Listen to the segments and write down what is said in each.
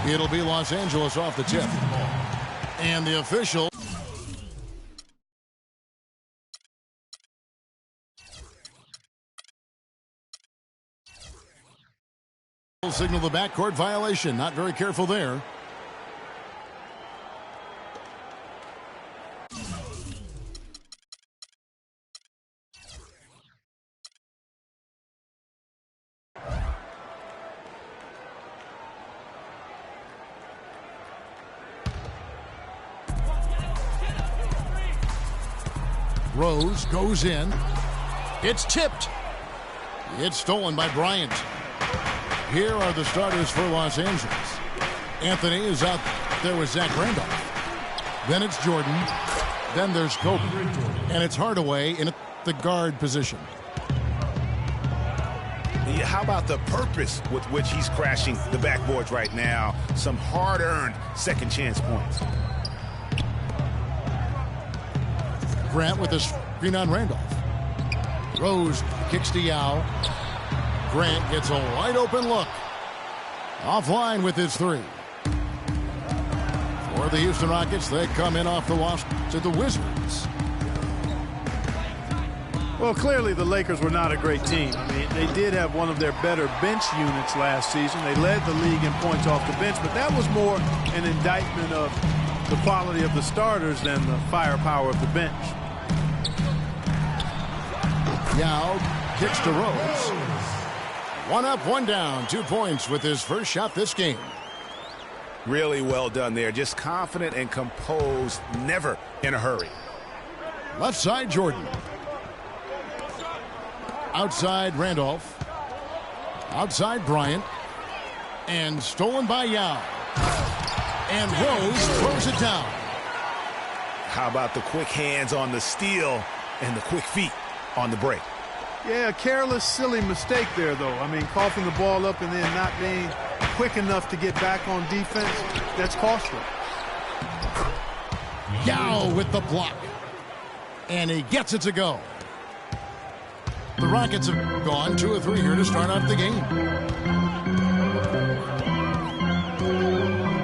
It'll be Los Angeles off the tip. And the official signal the backcourt violation. Not very careful there. Rose goes in. It's tipped. It's stolen by Bryant. Here are the starters for Los Angeles. Anthony is out there with Zach Randolph. Then it's Jordan. Then there's Kobe. And it's Hardaway in the guard position. Yeah, how about the purpose with which he's crashing the backboards right now? Some hard-earned second chance points. Grant with a screen on Randolph. Rose kicks to Yao. Grant gets a wide open look. Offline with his three. For the Houston Rockets, they come in off the loss to the Wizards. Well, clearly the Lakers were not a great team. I mean, they did have one of their better bench units last season. They led the league in points off the bench, but that was more an indictment of the quality of the starters than the firepower of the bench. Yao kicks to Rose. One up, one down. 2 points with his first shot this game. Really well done there. Just confident and composed, never in a hurry. Left side, Jordan. Outside, Randolph. Outside, Bryant. And stolen by Yao. And Rose throws it down. How about the quick hands on the steal and the quick feet on the break? Yeah, a careless, silly mistake there, though. I mean, coughing the ball up and then not being quick enough to get back on defense, that's costly. Yao with the block. And he gets it to go. The Rockets have gone 2 of 3 here to start off the game.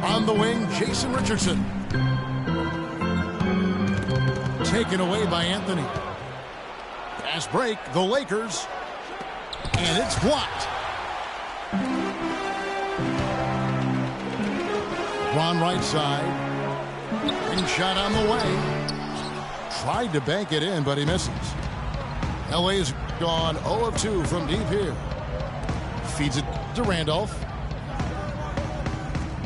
On the wing, Jason Richardson. Taken away by Anthony. Fast break, the Lakers. And it's blocked. Ron right side. Ring shot on the way. Tried to bank it in, but he misses. LA's gone 0 of 2 from deep here. Feeds it to Randolph.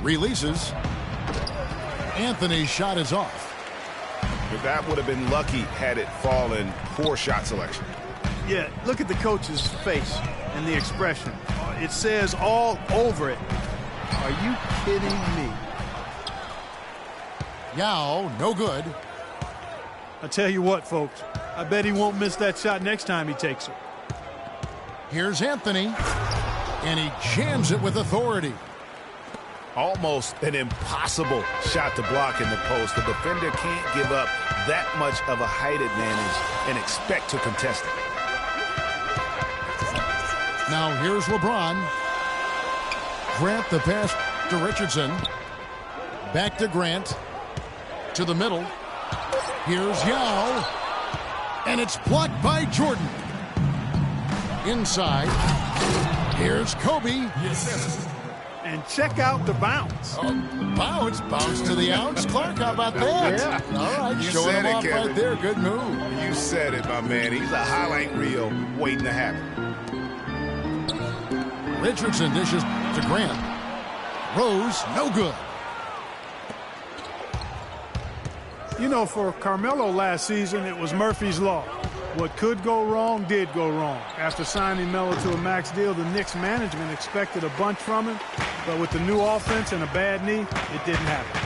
Releases. Anthony's shot is off. That would have been lucky had it fallen. Poor shot selection. Yeah, look at the coach's face and the expression. It says all over it. Are you kidding me? Yao, no good. I tell you what, folks. I bet he won't miss that shot next time he takes it. Here's Anthony. And he jams it with authority. Almost an impossible shot to block in the post. The defender can't give up that much of a height advantage and expect to contest it. Now here's LeBron. Grant the pass to Richardson. Back to Grant. To the middle. Here's Yao. And it's blocked by Jordan. Inside. Here's Kobe. Yes. And check out the bounce. Bounce to the ounce. Clark, how about that? Yeah. All right, You showing said him it, off Kevin. right there. Good move. You said it, my man. He's a highlight reel waiting to happen. Richardson dishes to Grant. Rose, no good. You know, for Carmelo last season, it was Murphy's Law. What could go wrong did go wrong. After signing Melo to a max deal, the Knicks management expected a bunch from him, but with the new offense and a bad knee, it didn't happen.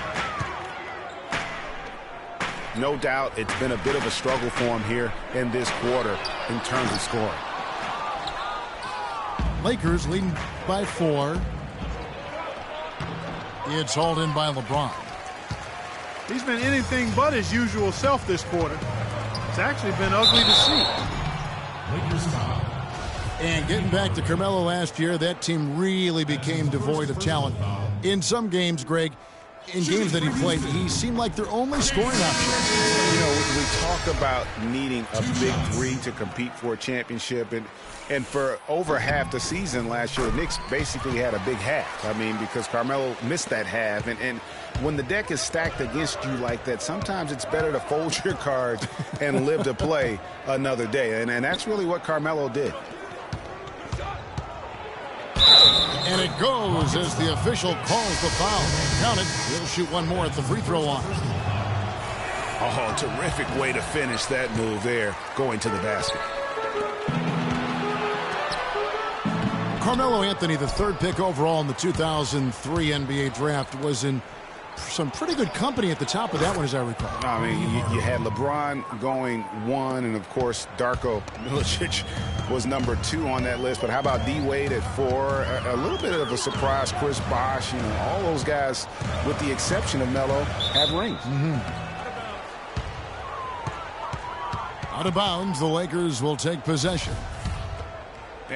No doubt it's been a bit of a struggle for him here in this quarter in terms of scoring. Lakers leading by 4. It's hauled in by LeBron. He's been anything but his usual self this quarter. It's actually been ugly to see. And getting back to Carmelo last year, that team really became devoid of talent. In some games, Greg, in games that he played, he seemed like their only scoring option. You know, we talk about needing a big three to compete for a championship, and for over half the season last year, the Knicks basically had a big half. I mean, because Carmelo missed that half, and when the deck is stacked against you like that, sometimes it's better to fold your cards and live to play another day, and that's really what Carmelo did. And it goes as the official calls the foul. Count it. He'll shoot one more at the free throw line. Oh, terrific way to finish that move there, going to the basket. Carmelo Anthony, the third pick overall in the 2003 NBA draft, was in some pretty good company at the top of that one, as I recall. I mean, you had LeBron going 1, and, of course, Darko Milicic was number 2 on that list. But how about D-Wade at 4? A little bit of a surprise, Chris Bosh. You know, all those guys, with the exception of Melo, have rings. Out of bounds, the Lakers will take possession.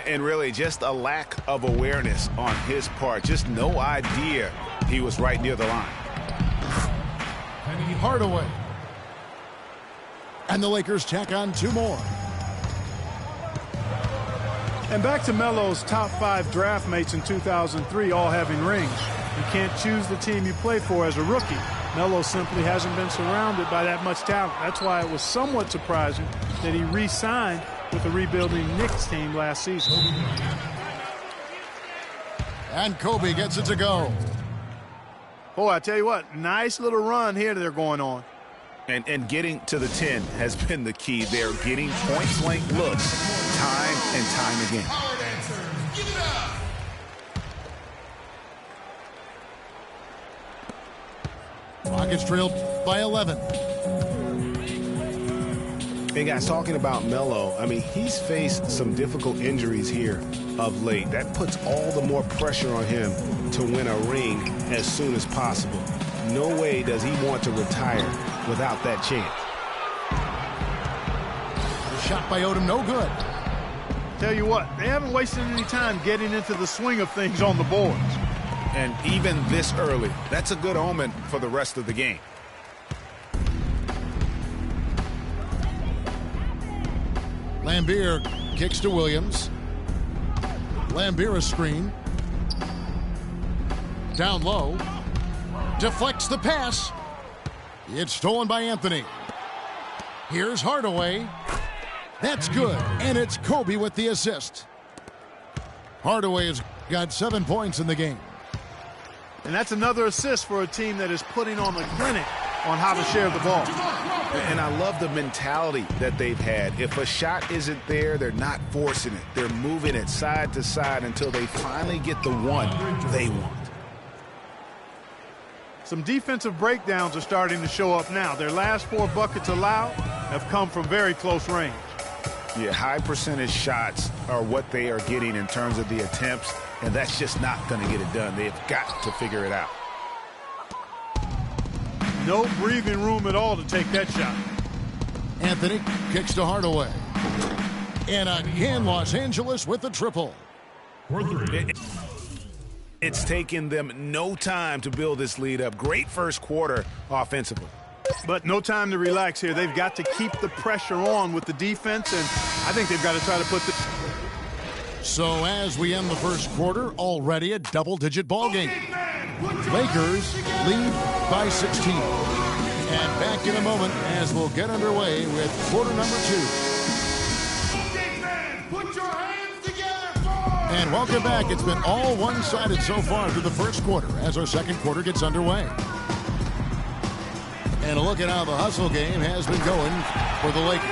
And really, just a lack of awareness on his part. Just no idea he was right near the line. Hardaway. And the Lakers tack on 2 more. And back to Melo's top 5 draft mates in 2003 all having rings. You can't choose the team you play for as a rookie. Melo simply hasn't been surrounded by that much talent. That's why it was somewhat surprising that he re-signed with the rebuilding Knicks team last season. And Kobe gets it to go. Boy, I tell you what, nice little run here they're going on. And getting to the 10 has been the key. They're getting point-blank looks time and time again. Rockets trailed by 11. Hey, guys, talking about Melo, I mean, he's faced some difficult injuries here of late. That puts all the more pressure on him to win a ring as soon as possible. No way does he want to retire without that chance. The shot by Odom, no good. Tell you what, they haven't wasted any time getting into the swing of things on the boards. And even this early, that's a good omen for the rest of the game. Lambeer kicks to Williams. Lambeer a screen. Down low. Deflects the pass. It's stolen by Anthony. Here's Hardaway. That's good. And it's Kobe with the assist. Hardaway has got 7 points in the game. And that's another assist for a team that is putting on a clinic on how to share the ball. And I love the mentality that they've had. If a shot isn't there, they're not forcing it. They're moving it side to side until they finally get the one they want. Some defensive breakdowns are starting to show up now. Their last 4 buckets allowed have come from very close range. Yeah, high percentage shots are what they are getting in terms of the attempts, and that's just not going to get it done. They've got to figure it out. No breathing room at all to take that shot. Anthony kicks to Hardaway. And again, Los Angeles with the triple. It's taken them no time to build this lead up. Great first quarter offensively. But no time to relax here. They've got to keep the pressure on with the defense, and I think they've got to try to put the... So as we end the first quarter, already a double-digit ball game. Lakers lead by 16. And back in a moment as we'll get underway with quarter number 2. And welcome back. It's been all one-sided so far through the first quarter as our second quarter gets underway. And a look at how the hustle game has been going for the Lakers.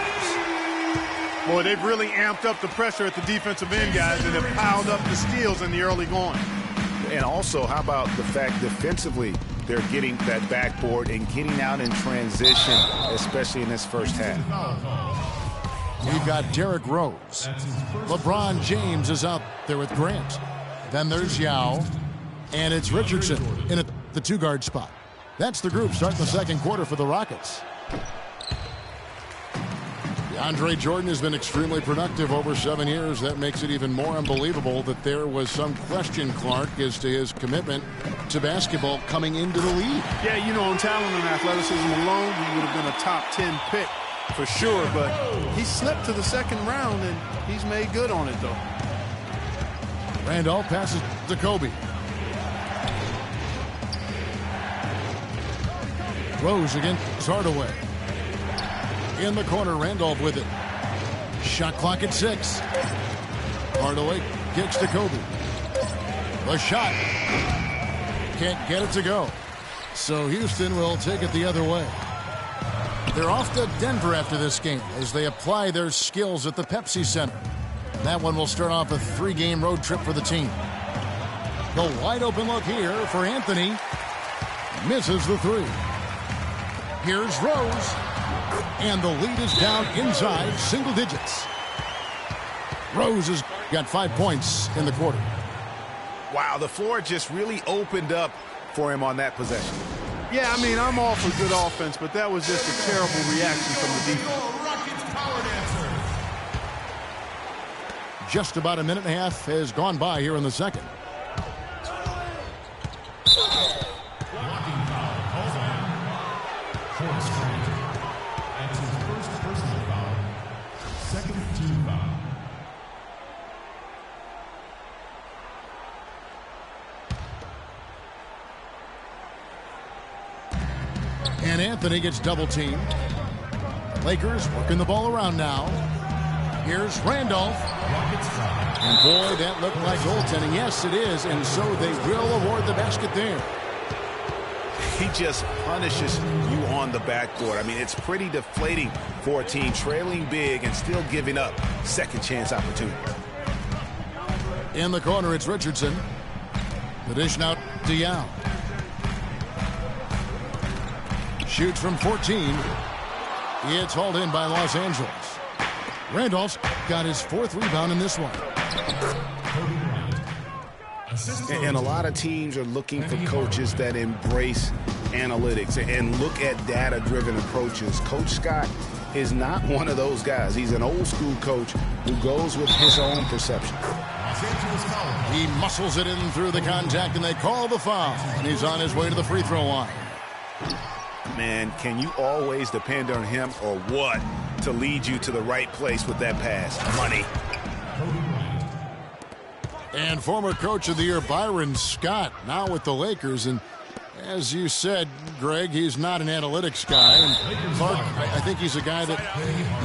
Boy, they've really amped up the pressure at the defensive end, guys, and have piled up the steals in the early going. And also, how about the fact defensively they're getting that backboard and getting out in transition, especially in this first half. We've got Derrick Rose. LeBron James is out there with Grant. Then there's Yao. And it's Richardson in the 2-guard spot. That's the group starting the second quarter for the Rockets. Andre Jordan has been extremely productive over 7 years. That makes it even more unbelievable that there was some question, Clark, as to his commitment to basketball coming into the league. Yeah, you know, on talent and athleticism alone, he would have been a top 10 pick for sure, but he slipped to the second round, and he's made good on it, though. Randolph passes to Kobe. Rose against Hardaway. In the corner, Randolph with it. Shot clock at 6. Hardaway kicks to Kobe. The shot. Can't get it to go. So Houston will take it the other way. They're off to Denver after this game as they apply their skills at the Pepsi Center. That one will start off a 3-game road trip for the team. The wide open look here for Anthony. Misses the 3. Here's Rose. And the lead is down inside single digits. Rose has got 5 points in the quarter. Wow, the floor just really opened up for him on that possession. Yeah, I mean, I'm all for good offense, but that was just a terrible reaction from the defense. Just about a minute and a half has gone by here in the second. And Anthony gets double-teamed. Lakers working the ball around now. Here's Randolph. And boy, that looked like goaltending. Yes, it is. And so they will award the basket there. He just punishes you on the backboard. I mean, it's pretty deflating for a team trailing big and still giving up second chance opportunities. In the corner, it's Richardson. The dish now to Yao. Shoots from 14. It's hauled in by Los Angeles. Randolph's got his 4th rebound in this one. And a lot of teams are looking for coaches that embrace analytics and look at data-driven approaches. Coach Scott is not one of those guys. He's an old-school coach who goes with his own perception. He muscles it in through the contact, and they call the foul. And he's on his way to the free throw line. Man, can you always depend on him or what to lead you to the right place with that pass? Money. And former coach of the year, Byron Scott, now with the Lakers. And as you said, Greg, he's not an analytics guy. And Clark, I think he's a guy that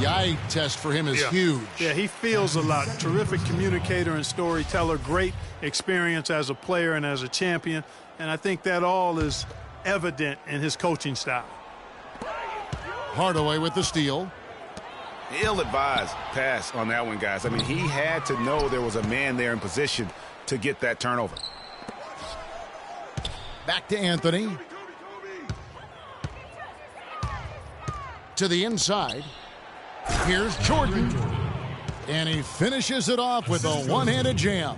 the eye test for him is huge. Yeah, he feels a lot. Terrific communicator and storyteller. Great experience as a player and as a champion. And I think that all is evident in his coaching style. Hardaway with the steal. Ill-advised pass on that one, guys. I mean, he had to know there was a man there in position to get that turnover. Back to Anthony. To the inside. Here's Jordan. And he finishes it off with a one-handed jam.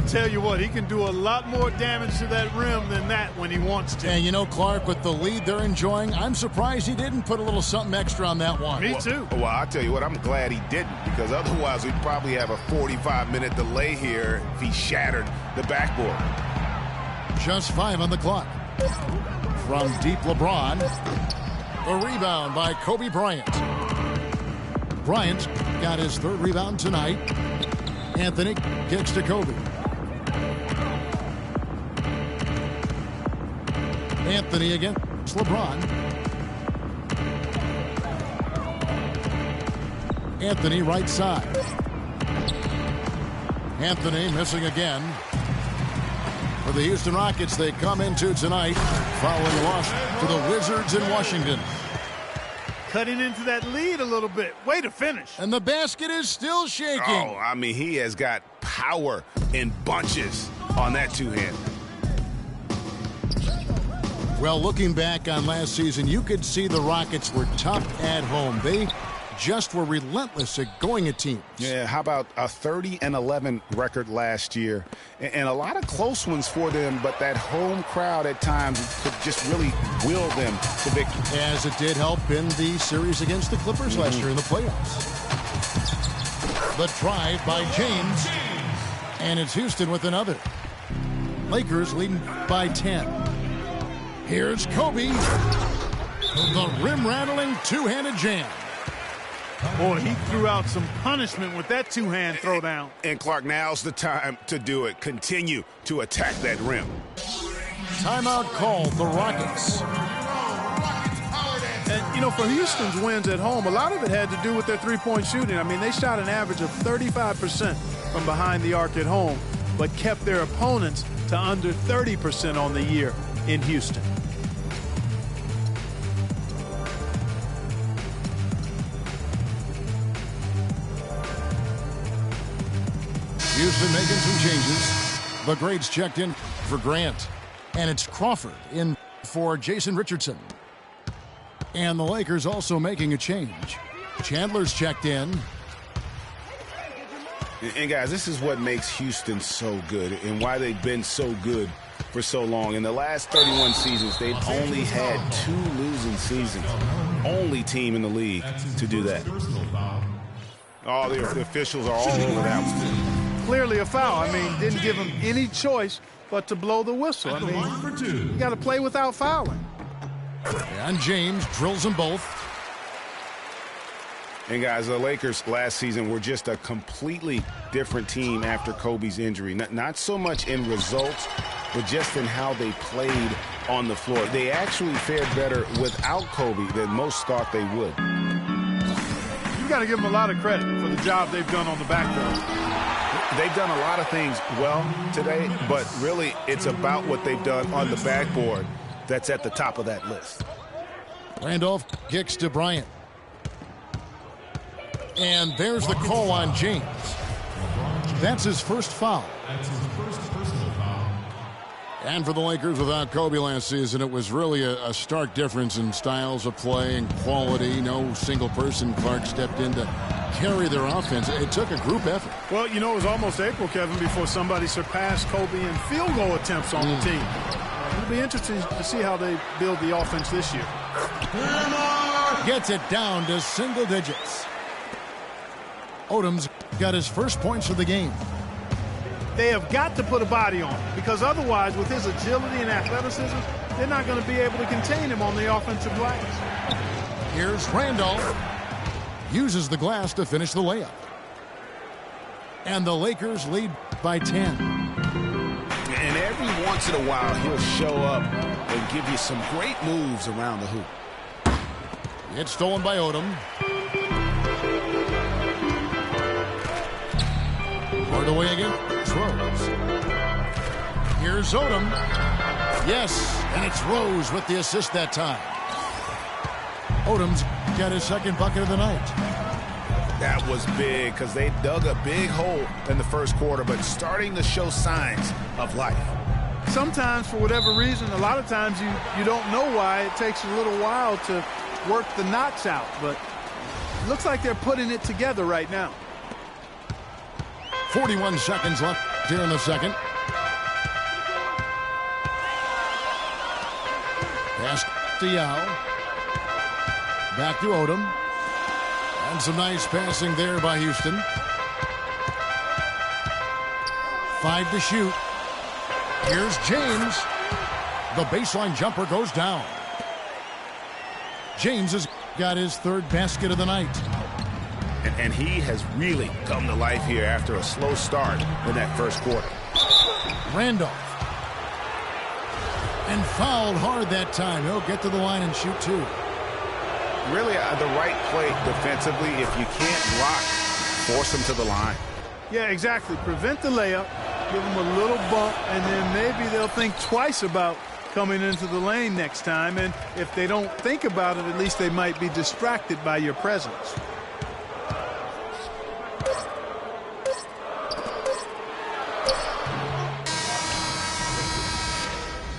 Tell you what, he can do a lot more damage to that rim than that when he wants to. And you know, Clark, with the lead they're enjoying, I'm surprised he didn't put a little something extra on that one. Me too. Well, I'll tell you what, I'm glad he didn't, because otherwise we'd probably have a 45-minute delay here if he shattered the backboard. Just 5 on the clock. From deep LeBron. A rebound by Kobe Bryant. Bryant got his 3rd rebound tonight. Anthony kicks to Kobe. Anthony against LeBron. Anthony right side. Anthony missing again. For the Houston Rockets, they come into tonight following a loss to the Wizards in Washington. Cutting into that lead a little bit. Way to finish. And the basket is still shaking. Oh, I mean, he has got power in bunches on that two-hand. Well, looking back on last season, you could see the Rockets were tough at home. They just were relentless at going at teams. Yeah, how about a 30-11 record last year? And a lot of close ones for them, but that home crowd at times could just really will them to victory. As it did help in the series against the Clippers last year in the playoffs. The drive by James, and it's Houston with another. Lakers leading by 10. Here's Kobe. The rim-rattling two-handed jam. Boy, he threw out some punishment with that two-hand throwdown. And Clark, now's the time to do it. Continue to attack that rim. Timeout called the Rockets. And, you know, for Houston's wins at home, a lot of it had to do with their three-point shooting. I mean, they shot an average of 35% from behind the arc at home, but kept their opponents to under 30% on the year in Houston. Houston making some changes. The grades checked in for Grant. And it's Crawford in for Jason Richardson. And the Lakers also making a change. Chandler's checked in. And guys, this is what makes Houston so good and why they've been so good for so long. In the last 31 seasons, they've only had 2 losing seasons. Only team in the league to do that. Oh, the officials are all over that one. Clearly a foul. I mean, didn't give him any choice but to blow the whistle. I mean, you got to play without fouling. And James drills them both. And guys, the Lakers last season were just a completely different team after Kobe's injury. Not so much in results, but just in how they played on the floor. They actually fared better without Kobe than most thought they would. You got to give them a lot of credit for the job they've done on the backboard. They've done a lot of things well today, but really it's about what they've done on the backboard that's at the top of that list. Randolph kicks to Bryant. And there's the call on James. That's his first foul. And for the Lakers without Kobe last season, it was really a stark difference in styles of play and quality. No single person, Clark, stepped in to carry their offense. It took a group effort. Well, you know, it was almost April, Kevin, before somebody surpassed Kobe in field goal attempts on the team. It'll be interesting to see how they build the offense this year. Gets it down to single digits. Odom's got his first points of the game. They have got to put a body on him, because otherwise, with his agility and athleticism, they're not going to be able to contain him on the offensive glass. Here's Randolph. Uses the glass to finish the layup. And the Lakers lead by 10. And every once in a while, he'll show up and give you some great moves around the hoop. It's stolen by Odom. Hardaway again. Rose. Here's Odom. Yes, and it's Rose with the assist that time. Odom's got his second bucket of the night. That was big because they dug a big hole in the first quarter, but starting to show signs of life. Sometimes, for whatever reason, a lot of times you don't know why. It takes a little while to work the knots out, but it looks like they're putting it together right now. 41 seconds left here in the second. Pass to Yao. Back to Odom. And some nice passing there by Houston. 5 to shoot. Here's James. The baseline jumper goes down. James has got his third basket of the night. And he has really come to life here after a slow start in that first quarter. Randolph. And fouled hard that time. He'll get to the line and shoot 2. Really the right play defensively. If you can't block, force him to the line. Yeah, exactly. Prevent the layup, give them a little bump, and then maybe they'll think twice about coming into the lane next time. And if they don't think about it, at least they might be distracted by your presence.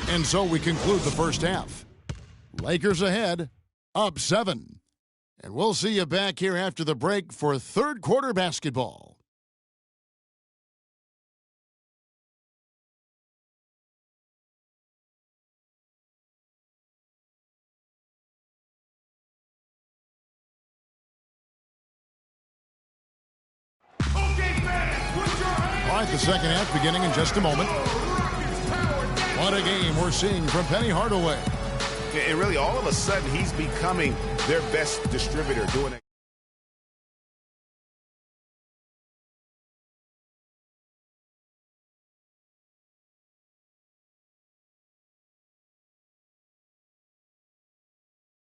And so we conclude the first half. Lakers ahead, up 7. And we'll see you back here after the break for third quarter basketball. All right, the second half beginning in just a moment. What a game we're seeing from Penny Hardaway. And really, all of a sudden, he's becoming their best distributor, doing it.